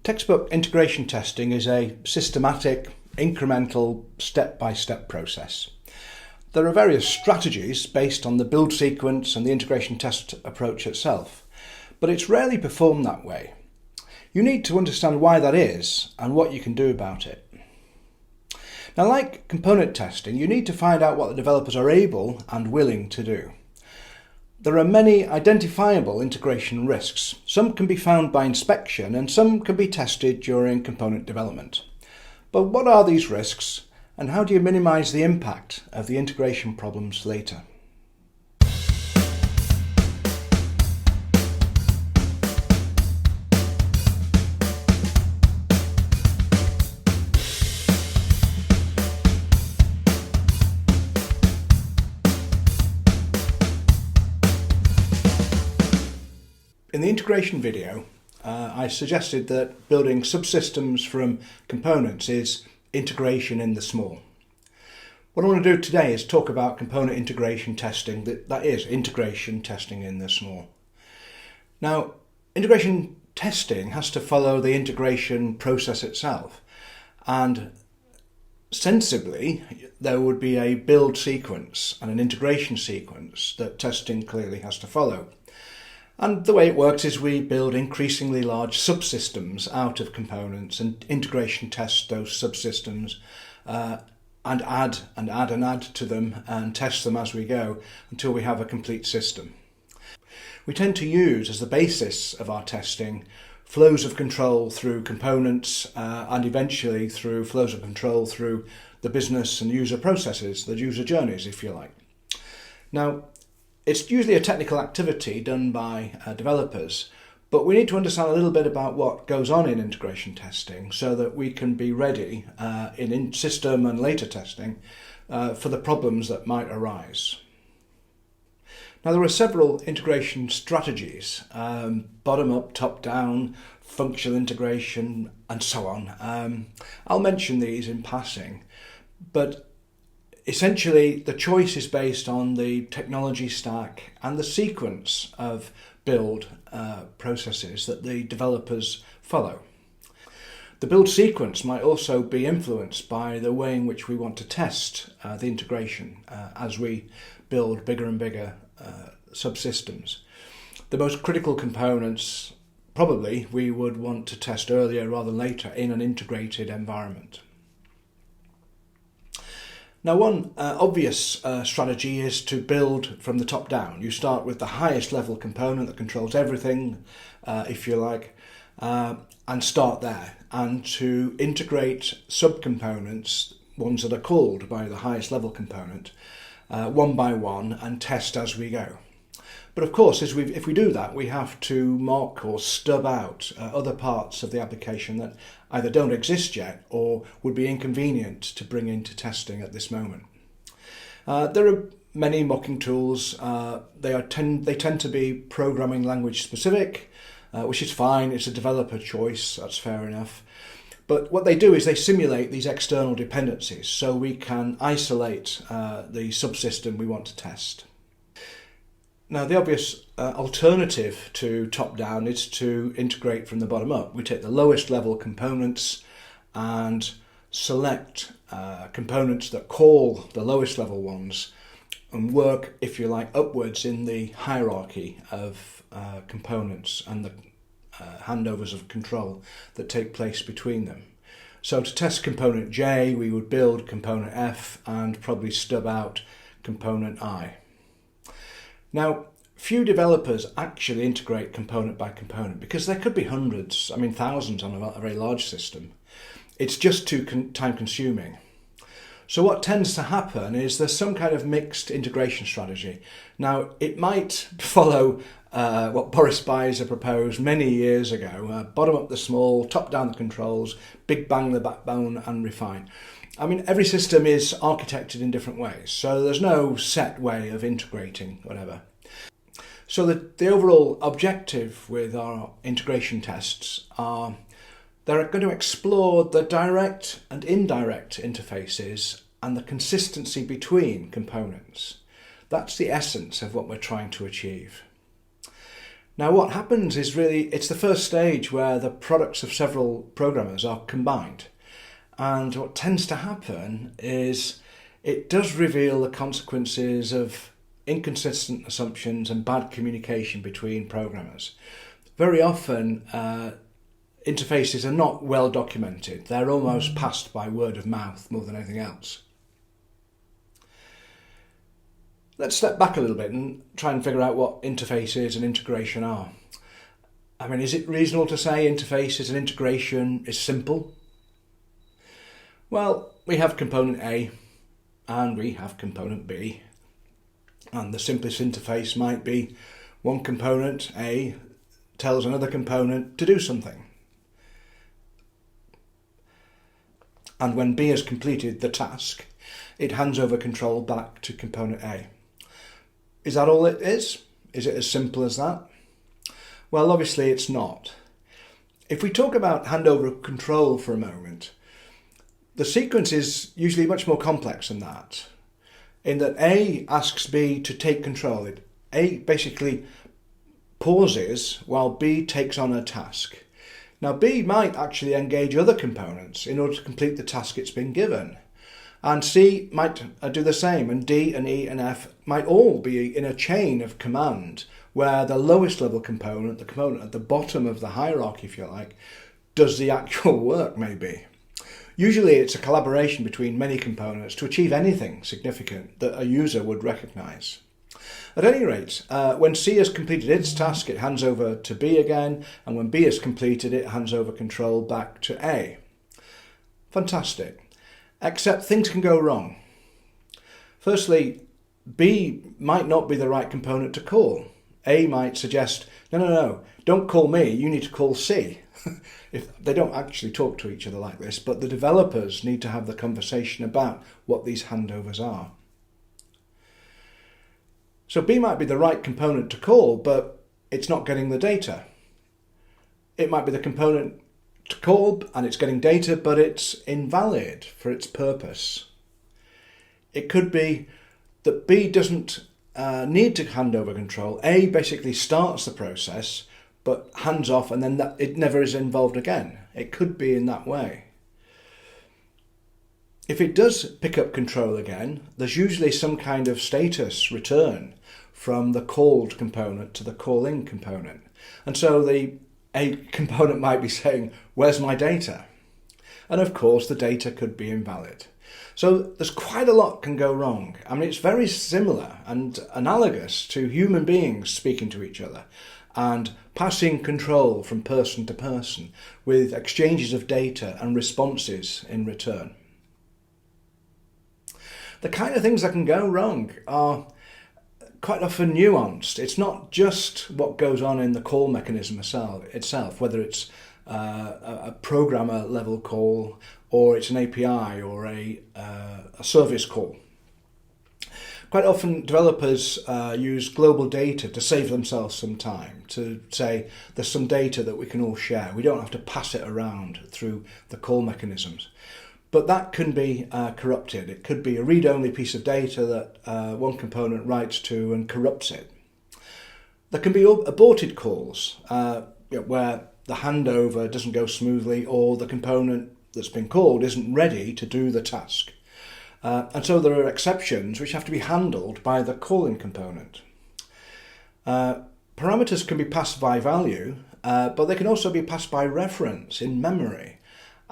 Textbook integration testing is a systematic, incremental, step-by-step process. There are various strategies based on the build sequence and the integration test approach itself, but it's rarely performed that way. You need to understand why that is and what you can do about it. Now, like component testing, you need to find out what the developers are able and willing to do. There are many identifiable integration risks. Some can be found by inspection and some can be tested during component development. But what are these risks and how do you minimise the impact of the integration problems later? In the integration video, I suggested that building subsystems from components is integration in the small. What I want to do today is talk about component integration testing, that is integration testing in the small. Now, integration testing has to follow the integration process itself, and sensibly there would be a build sequence and an integration sequence that testing clearly has to follow. And the way it works is we build increasingly large subsystems out of components and integration test those subsystems and add to them and test them as we go until we have a complete system. We tend to use as the basis of our testing flows of control through components and eventually through flows of control through the business and user processes, the user journeys, if you like. Now, it's usually a technical activity done by developers, but we need to understand a little bit about what goes on in integration testing so that we can be ready in system and later testing for the problems that might arise. Now, there are several integration strategies, bottom-up, top-down, functional integration, and so on. I'll mention these in passing, but essentially, the choice is based on the technology stack and the sequence of build processes that the developers follow. The build sequence might also be influenced by the way in which we want to test the integration as we build bigger and bigger subsystems. The most critical components probably we would want to test earlier rather than later in an integrated environment. Now, one obvious strategy is to build from the top down. You start with the highest level component that controls everything, if you like, and start there. And to integrate subcomponents, ones that are called by the highest level component, one by one and test as we go. But of course, if we do that, we have to mock or stub out other parts of the application that either don't exist yet or would be inconvenient to bring into testing at this moment. There are many mocking tools. They tend to be programming language specific, which is fine. It's a developer choice. That's fair enough. But what they do is they simulate these external dependencies so we can isolate the subsystem we want to test. Now, the obvious alternative to top-down is to integrate from the bottom up. We take the lowest level components and select components that call the lowest level ones and work, if you like, upwards in the hierarchy of components and the handovers of control that take place between them. So to test component J, we would build component F and probably stub out component I. Now, few developers actually integrate component by component because there could be hundreds, thousands on a very large system. It's just too time consuming. So what tends to happen is there's some kind of mixed integration strategy. Now, it might follow what Boris Beisa proposed many years ago, bottom up the small, top down the controls, big bang the backbone and refine. Every system is architected in different ways, so there's no set way of integrating whatever. So the overall objective with our integration tests are they're going to explore the direct and indirect interfaces and the consistency between components. That's the essence of what we're trying to achieve. Now what happens is really, it's the first stage where the products of several programmers are combined. And what tends to happen is it does reveal the consequences of inconsistent assumptions and bad communication between programmers. Very often, interfaces are not well documented. They're almost passed by word of mouth more than anything else. Let's step back a little bit and try and figure out what interfaces and integration are. I mean, is it reasonable to say interfaces and integration is simple? Well, we have component A and we have component B. And the simplest interface might be one component, A, tells another component to do something. And when B has completed the task, it hands over control back to component A. Is that all it is? Is it as simple as that? Well, obviously it's not. If we talk about handover of control for a moment, the sequence is usually much more complex than that, in that A asks B to take control. A basically pauses while B takes on a task. Now B might actually engage other components in order to complete the task it's been given. And C might do the same, and D and E and F might all be in a chain of command where the lowest level component, the component at the bottom of the hierarchy, if you like, does the actual work maybe. Usually it's a collaboration between many components to achieve anything significant that a user would recognise. At any rate, when C has completed its task, it hands over to B again, and when B has completed it, hands over control back to A. Fantastic. Except things can go wrong. Firstly, B might not be the right component to call. A might suggest, no, don't call me, you need to call C. If they don't actually talk to each other like this, but the developers need to have the conversation about what these handovers are. So B might be the right component to call, but it's not getting the data. It might be the component to call and it's getting data, but it's invalid for its purpose. It could be that B doesn't need to hand over control. A basically starts the process, but hands off, and then it never is involved again. It could be in that way. If it does pick up control again, there's usually some kind of status return from the called component to the calling component. And so the A component might be saying, where's my data? And of course the data could be invalid. So there's quite a lot can go wrong. I mean, it's very similar and analogous to human beings speaking to each other and passing control from person to person with exchanges of data and responses in return. The kind of things that can go wrong are quite often nuanced. It's not just what goes on in the call mechanism itself, whether it's a programmer level call or it's an API or a service call. Quite often developers use global data to save themselves some time, to say there's some data that we can all share. We don't have to pass it around through the call mechanisms. But that can be corrupted. It could be a read-only piece of data that one component writes to and corrupts it. There can be aborted calls where the handover doesn't go smoothly or the component that's been called isn't ready to do the task. And so there are exceptions which have to be handled by the calling component. Parameters can be passed by value, but they can also be passed by reference in memory.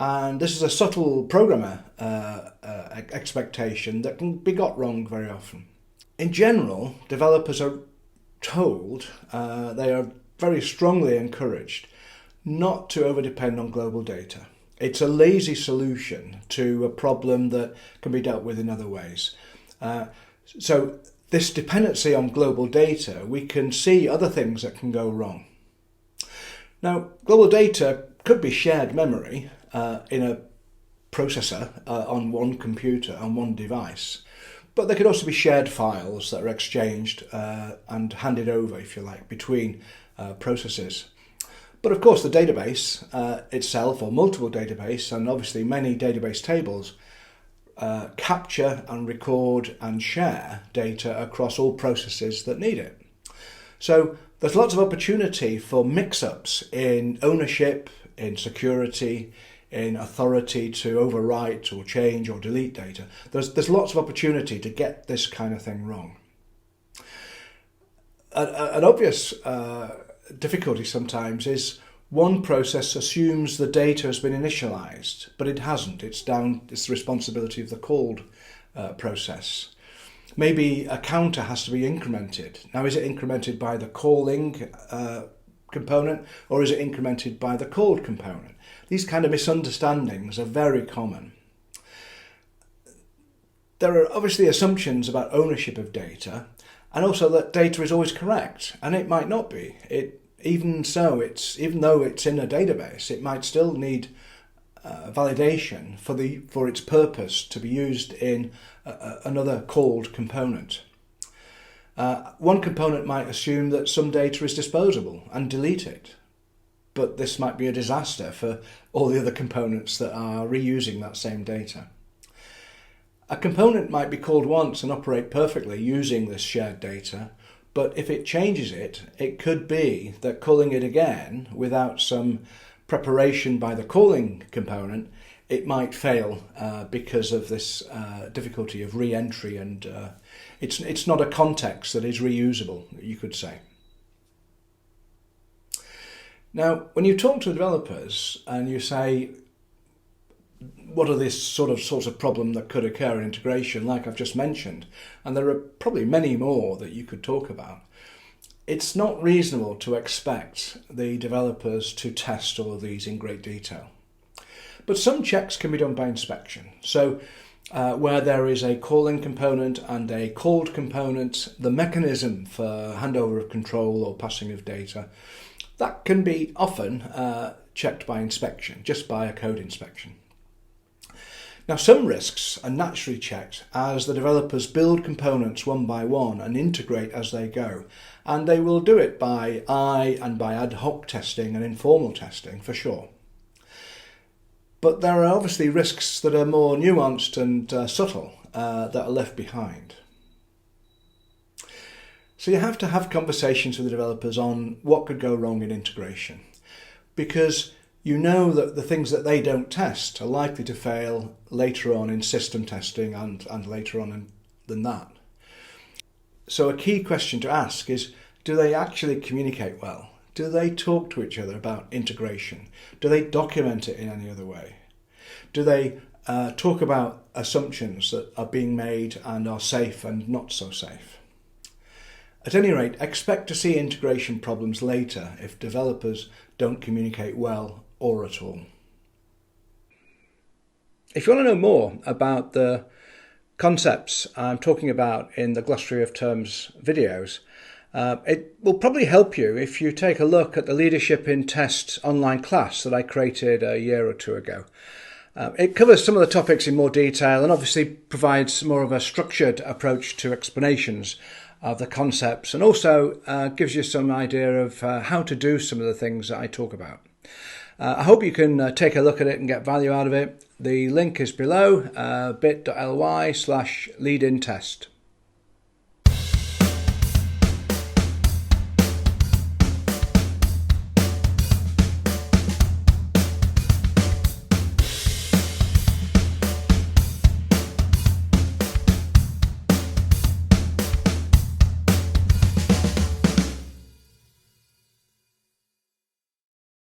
And this is a subtle programmer expectation that can be got wrong very often. In general, developers are told, they are very strongly encouraged not to overdepend on global data. It's a lazy solution to a problem that can be dealt with in other ways. So this dependency on global data, we can see other things that can go wrong. Now, global data could be shared memory in a processor on one computer, on one device. But they could also be shared files that are exchanged and handed over, if you like, between processes. But of course the database itself, or multiple database, and obviously many database tables, capture and record and share data across all processes that need it. So There's lots of opportunity for mix-ups in ownership, in security, in authority to overwrite or change or delete data. There's lots of opportunity to get this kind of thing wrong. An obvious difficulty sometimes is one process assumes the data has been initialized, but it hasn't. It's the responsibility of the called process. Maybe a counter has to be incremented. Now, is it incremented by the calling component, or is it incremented by the called component? These kind of misunderstandings are very common. There are obviously assumptions about ownership of data, and also that data is always correct, and it might not be. Even though it's in a database, it might still need validation for its purpose to be used in another called component. One component might assume that some data is disposable and delete it, but this might be a disaster for all the other components that are reusing that same data. A component might be called once and operate perfectly using this shared data, but if it changes it, it could be that calling it again without some preparation by the calling component, it might fail because of this difficulty of re-entry, and it's not a context that is reusable, you could say. Now, when you talk to developers and you say, what are this sorts of problem that could occur in integration, like I've just mentioned, and there are probably many more that you could talk about, it's not reasonable to expect the developers to test all of these in great detail. But some checks can be done by inspection. So where there is a calling component and a called component, the mechanism for handover of control or passing of data, that can be often checked by inspection, just by a code inspection. Now, some risks are naturally checked as the developers build components one by one and integrate as they go, and they will do it by eye and by ad hoc testing and informal testing for sure. But there are obviously risks that are more nuanced and subtle that are left behind. So you have to have conversations with the developers on what could go wrong in integration, because you know that the things that they don't test are likely to fail later on in system testing and later on than that. So a key question to ask is, do they actually communicate well? Do they talk to each other about integration? Do they document it in any other way? Do they talk about assumptions that are being made and are safe and not so safe? At any rate, expect to see integration problems later if developers don't communicate well or at all. If you want to know more about the concepts I'm talking about in the Glossary of Terms videos, it will probably help you if you take a look at the Leadership in Test online class that I created a year or two ago. It covers some of the topics in more detail and obviously provides more of a structured approach to explanations of the concepts, and also gives you some idea of how to do some of the things that I talk about. I hope you can take a look at it and get value out of it. The link is below, bit.ly/leadintest.